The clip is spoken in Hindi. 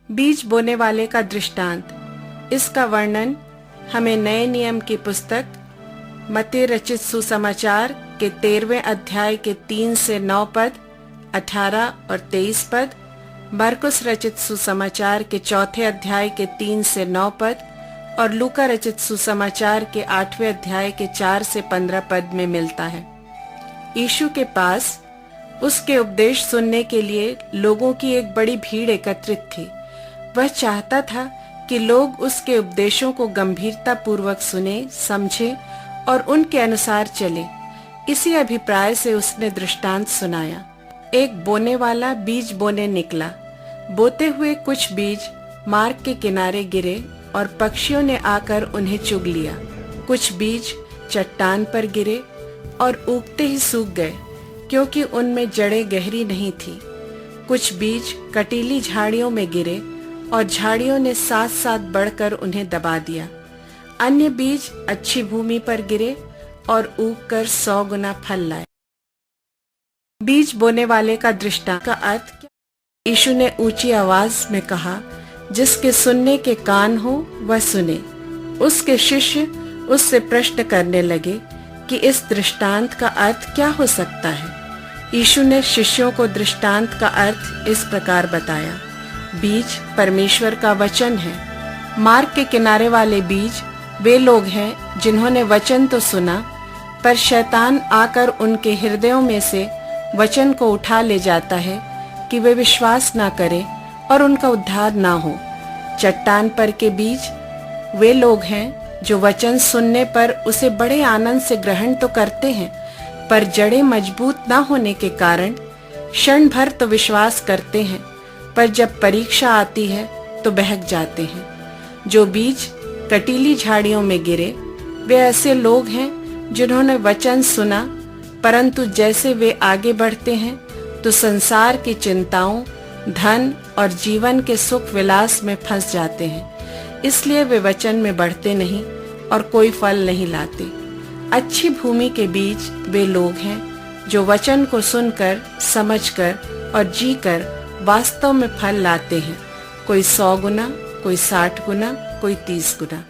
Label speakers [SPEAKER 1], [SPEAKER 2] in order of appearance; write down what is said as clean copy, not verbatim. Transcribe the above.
[SPEAKER 1] बीज बोने वाले का दृष्टांत। इसका वर्णन हमें नए नियम की पुस्तक मत्ती रचित सुसमाचार के 13वें अध्याय के 3 से 9 पद, 18 और 23 पद, मरकुस रचित सुसमाचार के 4थे अध्याय के 3 से 9 पद और लूका रचित सुसमाचार के 8वें अध्याय के 4 से 15 पद में मिलता है। यीशु के पास उसके उपदेश सुनने के लिए लोगों की एक बड़ी भीड़ एकत्रित थी। वह चाहता था कि लोग उसके उपदेशों को गंभीरता पूर्वक सुने, समझें और उनके अनुसार चले। इसी अभिप्राय से उसने दृष्टांत सुनाया। एक बोने वाला बीज बोने निकला। बोते हुए कुछ बीज मार्ग के किनारे गिरे और पक्षियों ने आकर उन्हें चुग लिया। कुछ बीज चट्टान पर गिरे और उगते ही सूख गए, क्योंकि उनमें जड़ें गहरी नहीं थी। कुछ बीज कटीली झाड़ियों में गिरे और झाड़ियों ने साथ साथ बढ़कर उन्हें दबा दिया। अन्य बीज अच्छी भूमि पर गिरे और उगकर 100 गुना फल लाए। बीज बोने वाले का दृष्टांत का अर्थ क्या? यीशु ने ऊंची आवाज में कहा, जिसके सुनने के कान हो वह सुने। उसके शिष्य उससे प्रश्न करने लगे कि इस दृष्टांत का अर्थ क्या हो सकता है। यीशु ने शिष्यों को दृष्टांत का अर्थ इस प्रकार बताया। बीज परमेश्वर का वचन है। मार्ग के किनारे वाले बीज वे लोग हैं जिन्होंने वचन तो सुना, पर शैतान आकर उनके हृदयों में से वचन को उठा ले जाता है कि वे विश्वास ना करें और उनका उद्धार ना हो। चट्टान पर के बीज वे लोग हैं जो वचन सुनने पर उसे बड़े आनंद से ग्रहण तो करते हैं, पर जड़ें मजबूत ना होने के कारण क्षण भर तो विश्वास करते हैं, पर जब परीक्षा आती है तो बहक जाते हैं। जो बीज कटीली झाड़ियों में गिरे वे ऐसे लोग हैं जिन्होंने वचन सुना, परंतु जैसे वे आगे बढ़ते हैं तो संसार की चिंताओं, धन और जीवन के सुख विलास में फंस जाते हैं। इसलिए वे वचन में बढ़ते नहीं और कोई फल नहीं लाते। अच्छी भूमि के बीज वे लोग हैं जो वचन को सुनकर, समझकर और जीकर वास्तव में फल लाते हैं। कोई 100 गुना, कोई 60 गुना, कोई 30 गुना।